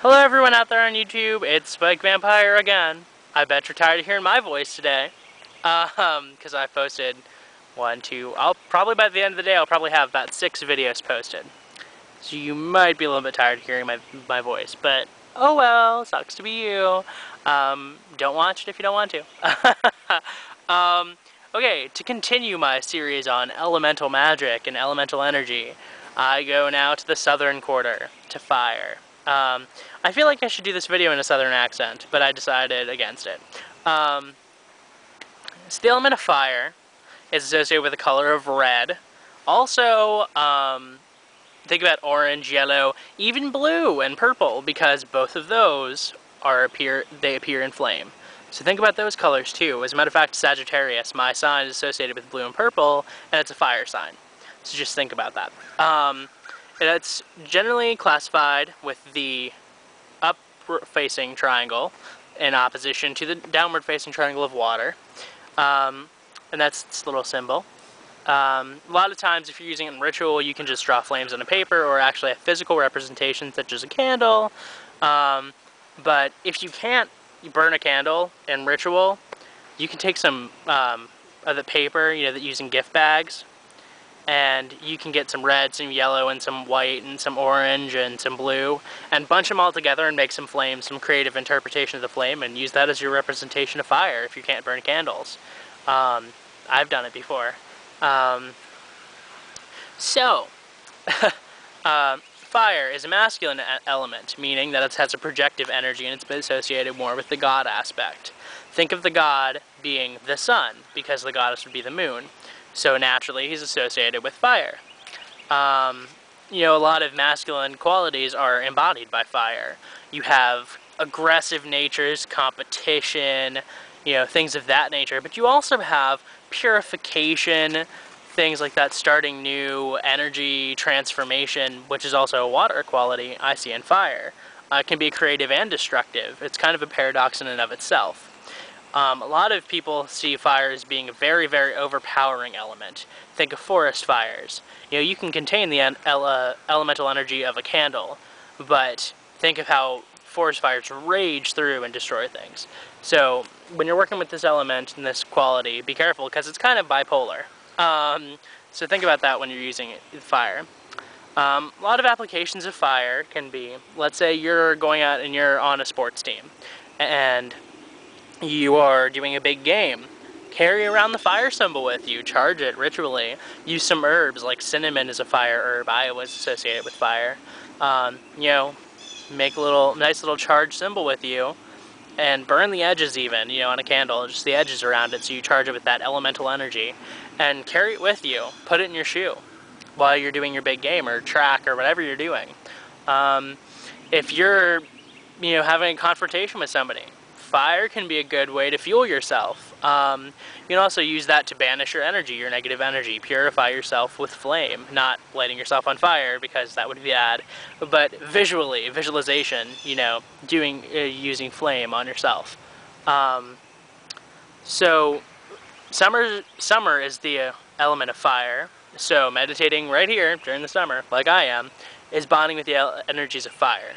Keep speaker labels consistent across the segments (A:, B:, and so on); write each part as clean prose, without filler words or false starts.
A: Hello everyone out there on YouTube, it's Spyke Vampire again. I bet you're tired of hearing my voice today. Because I've posted I'll probably by the end of the day I'll probably have about 6 videos posted. So you might be a little bit tired of hearing my voice, but oh well, sucks to be you. Don't watch it if you don't want to. Okay, to continue my series on elemental magic and elemental energy, I go now to the southern quarter, to fire. I feel like I should do this video in a southern accent, but I decided against it. So the element of fire is associated with the color of red. Also, think about orange, yellow, even blue and purple, because both of those appear in flame. So think about those colors too. As a matter of fact, Sagittarius, my sign, is associated with blue and purple, and it's a fire sign. So just think about that. It's generally classified with the up-facing triangle in opposition to the downward-facing triangle of water. And that's its little symbol. A lot of times, if you're using it in ritual, you can just draw flames on a paper or actually have physical representation, such as a candle. But if you can't burn a candle in ritual, you can take some of the paper, that you use in gift bags, and you can get some red, some yellow, and some white, and some orange, and some blue, and bunch them all together and make some flames, some creative interpretation of the flame, and use that as your representation of fire if you can't burn candles. I've done it before. Fire is a masculine element, meaning that it has a projective energy and it's been associated more with the god aspect. Think of the god being the sun, because the goddess would be the moon. So naturally, he's associated with fire. A lot of masculine qualities are embodied by fire. You have aggressive natures, competition, things of that nature. But you also have purification, things like that, starting new, energy, transformation, which is also a water quality I see in fire. It can be creative and destructive. It's kind of a paradox in and of itself. A lot of people see fire as being a very, very overpowering element. Think of forest fires. You can contain the elemental energy of a candle, but think of how forest fires rage through and destroy things. So when you're working with this element and this quality, be careful, because it's kind of bipolar. So think about that when you're using fire. A lot of applications of fire can be, let's say you're going out and you're on a sports team, and you are doing a big game. Carry around the fire symbol with you, charge it ritually. Use some herbs, like cinnamon is a fire herb. I was associated with fire. Make a nice little charge symbol with you, and burn the edges even, on a candle, just the edges around it, so you charge it with that elemental energy. And carry it with you. Put it in your shoe while you're doing your big game or track or whatever you're doing. If you're, having a confrontation with somebody, fire can be a good way to fuel yourself. You can also use that to banish your energy, your negative energy. Purify yourself with flame, not lighting yourself on fire, because that would be bad. But visualization, using flame on yourself. So summer is the element of fire. So meditating right here during the summer, like I am, is bonding with the energies of fire.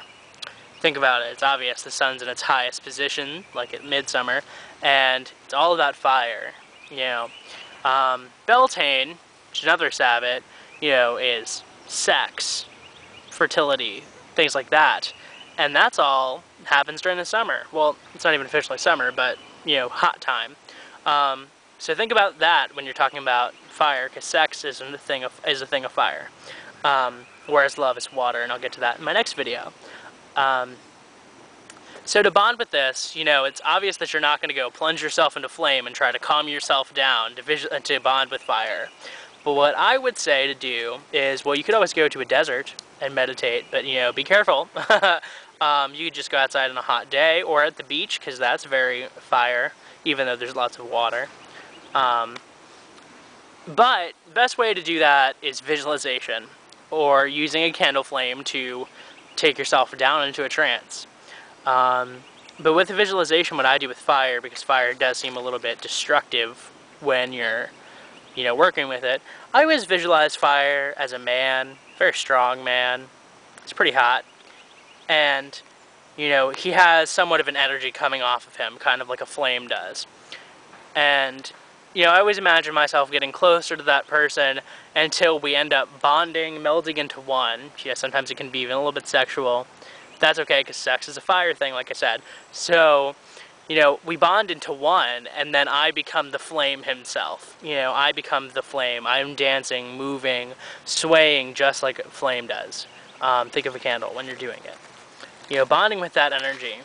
A: Think about it. It's obvious. The sun's in its highest position, like at midsummer, and it's all about fire. Beltane, which is another Sabbath, is sex, fertility, things like that, and that's all happens during the summer. Well, it's not even officially summer, but hot time. So think about that when you're talking about fire, because sex is a thing of fire, whereas love is water, and I'll get to that in my next video. So to bond with this, it's obvious that you're not going to go plunge yourself into flame and try to calm yourself down to bond with fire. But what I would say to do is, well, you could always go to a desert and meditate, but, be careful. You could just go outside on a hot day, or at the beach, because that's very fire, even though there's lots of water. But the best way to do that is visualization, or using a candle flame to take yourself down into a trance. But with the visualization, what I do with fire, because fire does seem a little bit destructive when you're, working with it, I always visualize fire as a man, very strong man. It's pretty hot. And you know, he has somewhat of an energy coming off of him, kind of like a flame does. And, you know, I always imagine myself getting closer to that person until we end up bonding, melding into one. Yeah, sometimes it can be even a little bit sexual. That's okay, because sex is a fire thing, like I said. So, you know, we bond into one, and then I become the flame himself. You know, I become the flame. I'm dancing, moving, swaying, just like a flame does. Think of a candle when you're doing it. You know, bonding with that energy.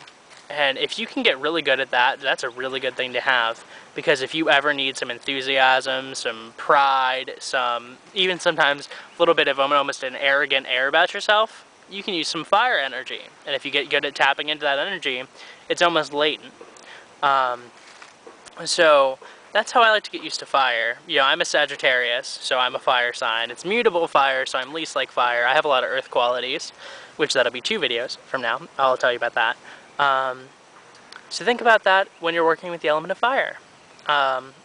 A: And if you can get really good at that, that's a really good thing to have. Because if you ever need some enthusiasm, some pride, even sometimes a little bit of almost an arrogant air about yourself, you can use some fire energy. And if you get good at tapping into that energy, it's almost latent. So that's how I like to get used to fire. You know, I'm a Sagittarius, so I'm a fire sign. It's mutable fire, so I'm least like fire. I have a lot of earth qualities, which that'll be 2 videos from now. I'll tell you about that. So think about that when you're working with the element of fire.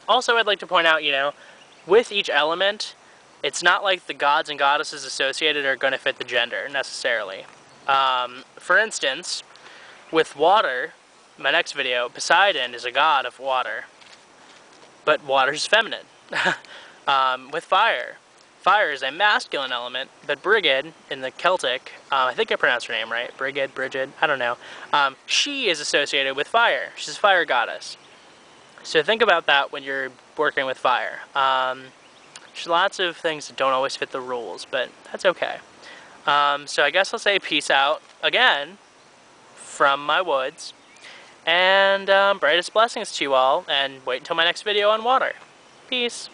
A: Also, I'd like to point out, you know, with each element, it's not like the gods and goddesses associated are going to fit the gender, necessarily. For instance, with water, my next video, Poseidon is a god of water, but water's feminine. With fire, fire is a masculine element, but Brigid, in the Celtic, I think I pronounced her name right, Brigid, I don't know, she is associated with fire. She's a fire goddess. So think about that when you're working with fire. There's lots of things that don't always fit the rules, but that's okay. So I guess I'll say peace out again from my woods, and brightest blessings to you all, and wait until my next video on water. Peace.